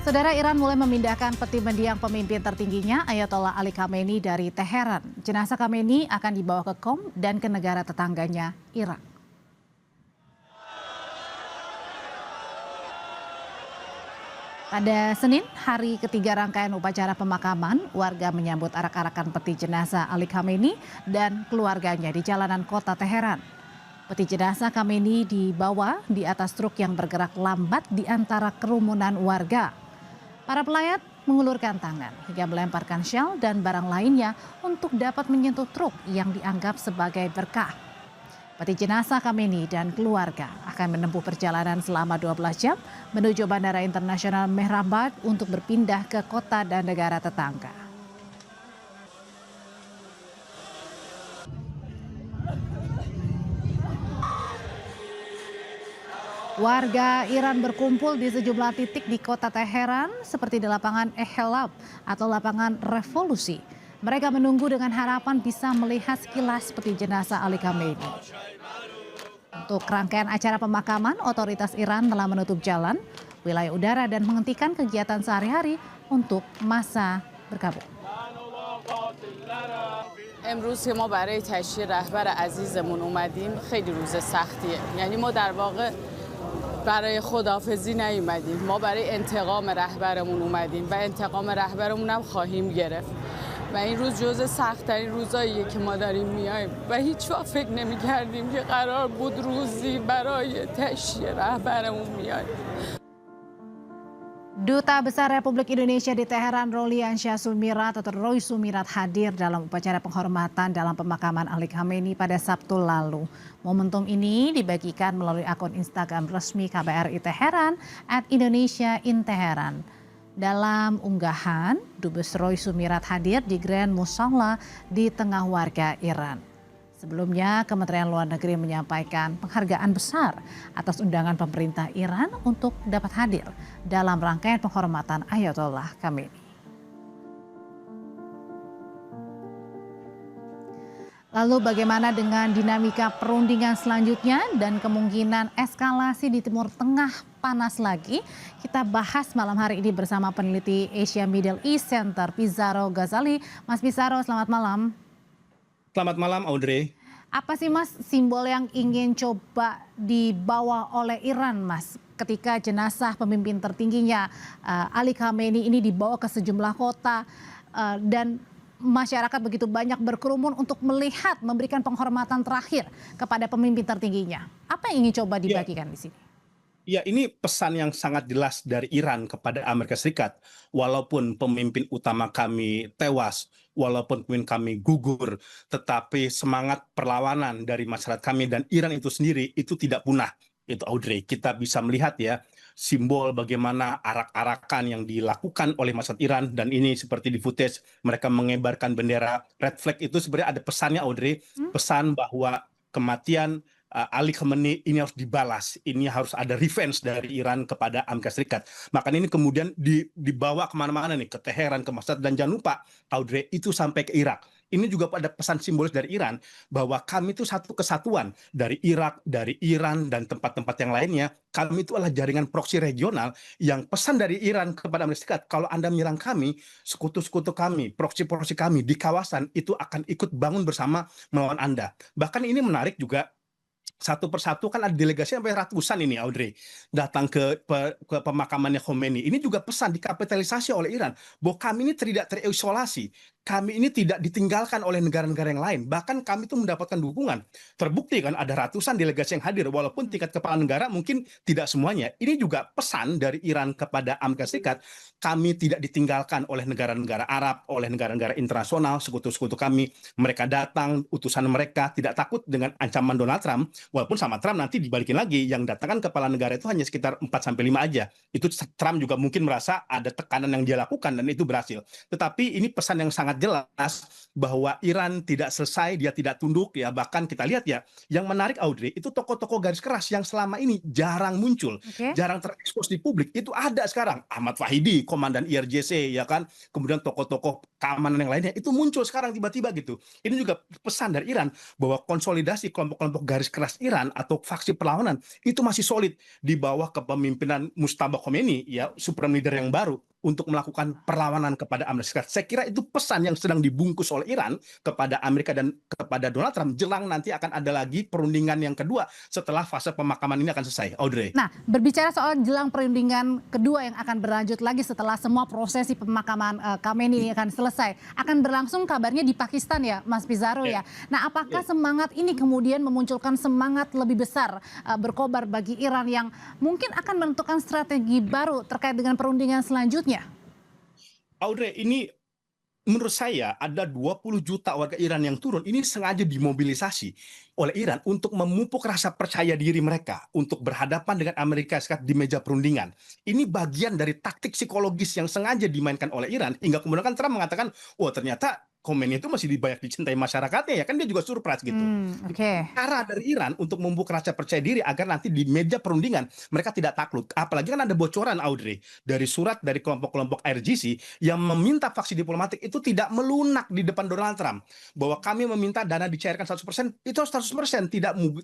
Saudara, Iran mulai memindahkan peti mendiang pemimpin tertingginya Ayatollah Ali Khamenei dari Teheran. Jenazah Khamenei akan dibawa ke Qom dan ke negara tetangganya, Irak. Pada Senin, hari ketiga rangkaian upacara pemakaman, warga menyambut arak-arakan peti jenazah Ali Khamenei dan keluarganya di jalanan kota Teheran. Peti jenazah Khamenei dibawa di atas truk yang bergerak lambat di antara kerumunan warga. Para pelayat mengulurkan tangan hingga melemparkan shell dan barang lainnya untuk dapat menyentuh truk yang dianggap sebagai berkah. Peti jenazah Khamenei dan keluarga akan menempuh perjalanan selama 12 jam menuju Bandara Internasional Mehrabad untuk berpindah ke kota dan negara tetangga. Warga Iran berkumpul di sejumlah titik di kota Teheran seperti di lapangan Ehelab atau lapangan Revolusi. Mereka menunggu dengan harapan bisa melihat sekilas peti jenazah Ali Khamenei. Untuk rangkaian acara pemakaman, otoritas Iran telah menutup jalan, wilayah udara dan menghentikan kegiatan sehari-hari untuk masa berkabung. امروز که ما برای تشییع رهبر عزیزمون اومدیم خیلی روز سختیه. یعنی ما در واقع برای خداحافظی نیومدیم، ما برای انتقام رهبرمون اومدیم و انتقام رهبرمون هم خواهیم گرفت و این روز جزو سخت‌ترین روزاییه که ما داریم میایم و هیچ وقت فکر نمی‌کردیم که قرار بود روزی برای تشییع رهبرمون میایم. Duta Besar Republik Indonesia di Teheran, Rolian Shah Sumirat atau Roy Sumirat hadir dalam upacara penghormatan dalam pemakaman Ali Khamenei pada Sabtu lalu. Momentum ini dibagikan melalui akun Instagram resmi KBRI Teheran @Indonesia in Teheran. Dalam unggahan, Dubes Roy Sumirat hadir di Grand Musalla di tengah warga Iran. Sebelumnya, Kementerian Luar Negeri menyampaikan penghargaan besar atas undangan pemerintah Iran untuk dapat hadir dalam rangkaian penghormatan Ayatollah Khamenei. Lalu bagaimana dengan dinamika perundingan selanjutnya dan kemungkinan eskalasi di Timur Tengah panas lagi? Kita bahas malam hari ini bersama peneliti Asia Middle East Center Pizarro Ghazali. Mas Pizarro, selamat malam. Selamat malam, Audrey. Apa sih Mas simbol yang ingin coba dibawa oleh Iran, Mas, ketika jenazah pemimpin tertingginya Ali Khamenei ini dibawa ke sejumlah kota dan masyarakat begitu banyak berkerumun untuk melihat, memberikan penghormatan terakhir kepada pemimpin tertingginya. Apa yang ingin coba dibagikan di sini? Ya, ini pesan yang sangat jelas dari Iran kepada Amerika Serikat. Walaupun pemimpin utama kami tewas, walaupun pemimpin kami gugur, tetapi semangat perlawanan dari masyarakat kami dan Iran itu sendiri itu tidak punah. Itu, Audrey, kita bisa melihat ya simbol bagaimana arak-arakan yang dilakukan oleh masyarakat Iran, dan ini seperti di footage mereka mengibarkan bendera red flag. Itu sebenarnya ada pesannya, Audrey, pesan bahwa kematian Ali Khamenei ini harus dibalas, ini harus ada revenge dari Iran kepada Amerika Serikat. Makanya ini kemudian dibawa kemana-mana nih, ke Teheran, ke Masjid, dan jangan lupa, Audrey, itu sampai ke Irak. Ini juga ada pesan simbolis dari Iran bahwa kami itu satu kesatuan dari Irak, dari Iran, dan tempat-tempat yang lainnya. Kami itu adalah jaringan proksi regional yang pesan dari Iran kepada Amerika Serikat, kalau Anda menyerang kami, sekutu-sekutu kami, proksi-proksi kami di kawasan itu akan ikut bangun bersama melawan Anda. Bahkan ini menarik juga, satu persatu kan ada delegasi sampai ratusan ini, Audrey, datang ke pemakamannya Khomeini. Ini juga pesan dikapitalisasi oleh Iran bahwa kami ini tidak terisolasi, kami ini tidak ditinggalkan oleh negara-negara yang lain, bahkan kami itu mendapatkan dukungan. Terbukti kan ada ratusan delegasi yang hadir, walaupun tingkat kepala negara mungkin tidak semuanya. Ini juga pesan dari Iran kepada Amerika Serikat, kami tidak ditinggalkan oleh negara-negara Arab, oleh negara-negara internasional, sekutu-sekutu kami. Mereka datang, utusan mereka tidak takut dengan ancaman Donald Trump. Walaupun sama Trump nanti dibalikin lagi, yang datang kan kepala negara itu hanya sekitar 4-5 aja. Itu Trump juga mungkin merasa ada tekanan yang dia lakukan dan itu berhasil. Tetapi ini pesan yang sangat jelas bahwa Iran tidak selesai, dia tidak tunduk ya. Bahkan kita lihat ya, yang menarik, Audrey, itu tokoh-tokoh garis keras yang selama ini jarang muncul, jarang terekspos di publik, itu ada sekarang. Ahmad Fahidi, komandan IRGC ya kan, kemudian tokoh-tokoh keamanan yang lainnya itu muncul sekarang tiba-tiba gitu. Ini juga pesan dari Iran bahwa konsolidasi kelompok-kelompok garis keras Iran atau faksi perlawanan itu masih solid di bawah kepemimpinan Mujtaba Khomeini, ya, supreme leader yang baru, untuk melakukan perlawanan kepada Amerika Serikat. Saya kira itu pesan yang sedang dibungkus oleh Iran kepada Amerika dan kepada Donald Trump jelang nanti akan ada lagi perundingan yang kedua setelah fase pemakaman ini akan selesai. Audrey. Nah, berbicara soal jelang perundingan kedua yang akan berlanjut lagi setelah semua prosesi pemakaman Khamenei ini akan selesai, akan berlangsung kabarnya di Pakistan ya, Mas Pizarro ya. Nah, apakah semangat ini kemudian memunculkan semangat lebih besar berkobar bagi Iran yang mungkin akan menentukan strategi baru terkait dengan perundingan selanjutnya? Audrey, ini menurut saya ada 20 juta warga Iran yang turun, ini sengaja dimobilisasi oleh Iran untuk memupuk rasa percaya diri mereka untuk berhadapan dengan Amerika Serikat di meja perundingan. Ini bagian dari taktik psikologis yang sengaja dimainkan oleh Iran, hingga kemudian kan Trump mengatakan, oh ternyata Khomeini itu masih banyak dicintai masyarakatnya, ya kan, dia juga surprise gitu. Cara dari Iran untuk membuka rasa percaya diri agar nanti di meja perundingan mereka tidak takluk. Apalagi kan ada bocoran, Audrey, dari surat dari kelompok-kelompok IRGC yang meminta faksi diplomatik itu tidak melunak di depan Donald Trump, bahwa kami meminta dana dicairkan 100%, itu 100%,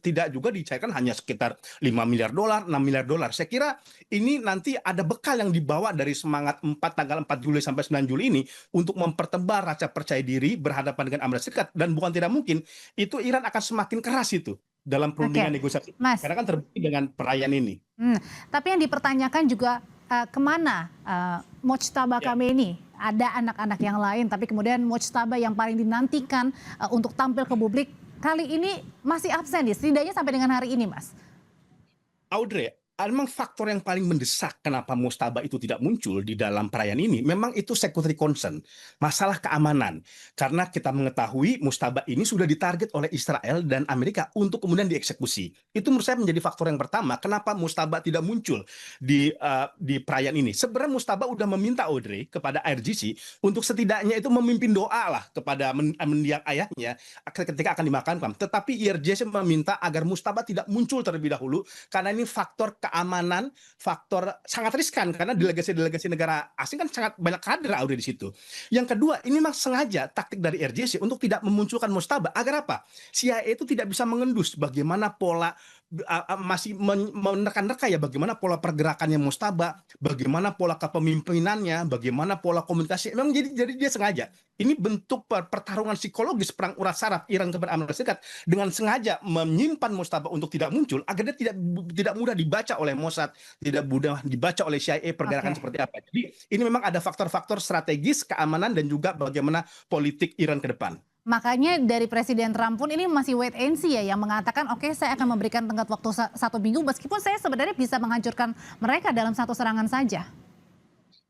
tidak juga dicairkan hanya sekitar 5 miliar dolar, 6 miliar dolar. Saya kira ini nanti ada bekal yang dibawa dari semangat tanggal 4 Juli sampai 9 Juli ini untuk mempertebal rasa percaya diri berhadapan dengan Amerika Serikat, dan bukan tidak mungkin itu Iran akan semakin keras itu dalam perundingan negosiasi, karena kan terbukti dengan perayaan ini. Tapi yang dipertanyakan juga kemana Mojtaba Khomeini? Ada anak-anak yang lain, tapi kemudian Mojtaba yang paling dinantikan untuk tampil ke publik kali ini masih absen, setidaknya sampai dengan hari ini, Mas. Audrey, memang faktor yang paling mendesak kenapa Mujtaba itu tidak muncul di dalam perayaan ini, memang itu security concern, masalah keamanan. Karena kita mengetahui Mujtaba ini sudah ditarget oleh Israel dan Amerika untuk kemudian dieksekusi. Itu menurut saya menjadi faktor yang pertama kenapa Mujtaba tidak muncul di perayaan ini. Sebenarnya Mujtaba udah meminta, Audrey, kepada IRGC untuk setidaknya itu memimpin doa lah kepada mendiang ayahnya ketika akan dimakamkan. Tetapi IRGC meminta agar Mujtaba tidak muncul terlebih dahulu karena ini faktor keamanan, faktor sangat riskan karena delegasi-delegasi negara asing kan sangat banyak kader, Audrey, di situ. Yang kedua, ini memang sengaja taktik dari RJC untuk tidak memunculkan Mujtaba agar apa? CIA itu tidak bisa mengendus bagaimana pola masih menerka-nerka ya bagaimana pola pergerakannya Mujtaba, bagaimana pola kepemimpinannya, bagaimana pola komunikasi. Memang jadi dia sengaja. Ini bentuk pertarungan psikologis perang urat saraf Iran kepada Amerika Serikat dengan sengaja menyimpan Mujtaba untuk tidak muncul agar dia tidak mudah dibaca oleh Mossad, tidak mudah dibaca oleh CIA pergerakan seperti apa. Jadi ini memang ada faktor-faktor strategis keamanan dan juga bagaimana politik Iran ke depan. Makanya dari Presiden Trump pun ini masih wait and see ya, yang mengatakan oke, saya akan memberikan tenggat waktu 1 minggu meskipun saya sebenarnya bisa menghancurkan mereka dalam 1 serangan saja.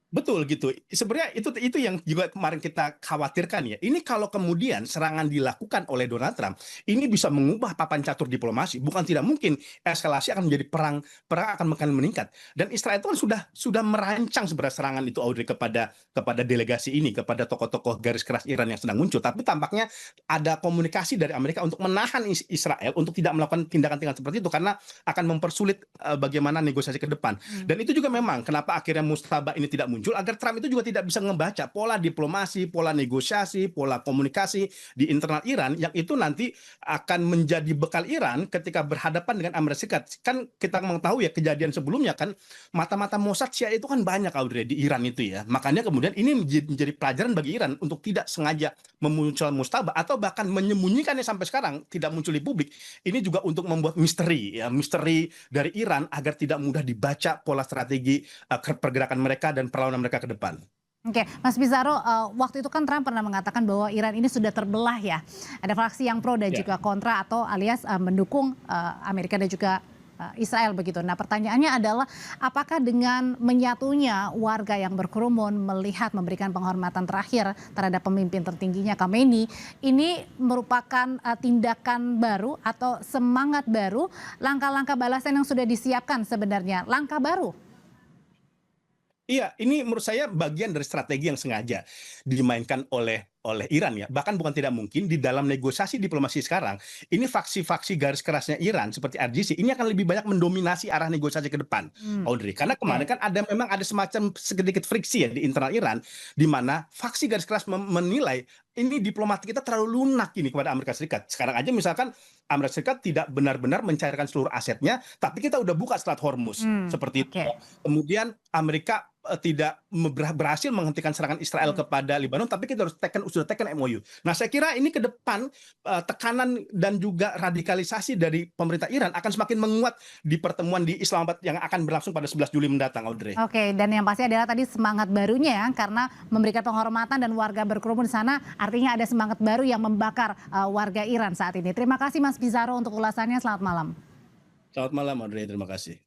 Betul gitu. Sebenarnya itu yang juga kemarin kita khawatirkan ya. Ini kalau kemudian serangan dilakukan oleh Donald Trump, ini bisa mengubah papan catur diplomasi. Bukan tidak mungkin eskalasi akan menjadi perang akan meningkat. Dan Israel itu kan sudah merancang sebenarnya serangan itu, Audrey, kepada delegasi ini, kepada tokoh-tokoh garis keras Iran yang sedang muncul. Tapi tampaknya ada komunikasi dari Amerika untuk menahan Israel untuk tidak melakukan tindakan-tindakan seperti itu karena akan mempersulit bagaimana negosiasi ke depan. Dan itu juga memang kenapa akhirnya Mujtaba ini tidak muncul, agar Trump itu juga tidak bisa membaca pola diplomasi, pola negosiasi, pola komunikasi di internal Iran yang itu nanti akan menjadi bekal Iran ketika berhadapan dengan Amerika Serikat. Kan kita mengetahui ya kejadian sebelumnya kan mata-mata Mossad CIA itu kan banyak, Audrey, di Iran itu ya. Makanya kemudian ini menjadi pelajaran bagi Iran untuk tidak sengaja memunculkan Mujtaba atau bahkan menyembunyikannya sampai sekarang tidak muncul di publik. Ini juga untuk membuat misteri dari Iran agar tidak mudah dibaca pola strategi pergerakan mereka dan perlawanan mereka ke depan. Oke, Mas Pizarro, waktu itu kan Trump pernah mengatakan bahwa Iran ini sudah terbelah ya. Ada fraksi yang pro dan juga kontra atau alias mendukung Amerika dan juga Israel begitu. Nah, pertanyaannya adalah apakah dengan menyatunya warga yang berkerumun melihat memberikan penghormatan terakhir terhadap pemimpin tertingginya Khomeini ini merupakan tindakan baru atau semangat baru, langkah-langkah balasan yang sudah disiapkan sebenarnya, langkah baru? Iya, ini menurut saya bagian dari strategi yang sengaja dimainkan oleh oleh Iran ya. Bahkan bukan tidak mungkin di dalam negosiasi diplomasi sekarang, ini faksi-faksi garis kerasnya Iran seperti RGC ini akan lebih banyak mendominasi arah negosiasi ke depan, Audrey. Karena kemarin kan memang ada semacam sedikit friksi ya di internal Iran, di mana faksi garis keras menilai ini diplomat kita terlalu lunak ini kepada Amerika Serikat. Sekarang aja misalkan Amerika Serikat tidak benar-benar mencairkan seluruh asetnya, tapi kita udah buka Selat Hormuz seperti itu. Kemudian Amerika tidak berhasil menghentikan serangan Israel kepada Lebanon, tapi kita sudah tekan MOU. Nah, saya kira ini ke depan tekanan dan juga radikalisasi dari pemerintah Iran akan semakin menguat di pertemuan di Islamabad yang akan berlangsung pada 11 Juli mendatang, Audrey. Oke, dan yang pasti adalah tadi semangat barunya ya, karena memberikan penghormatan dan warga berkerumun di sana, artinya ada semangat baru yang membakar warga Iran saat ini. Terima kasih Mas Bizarro untuk ulasannya, selamat malam. Selamat malam, Audrey, terima kasih.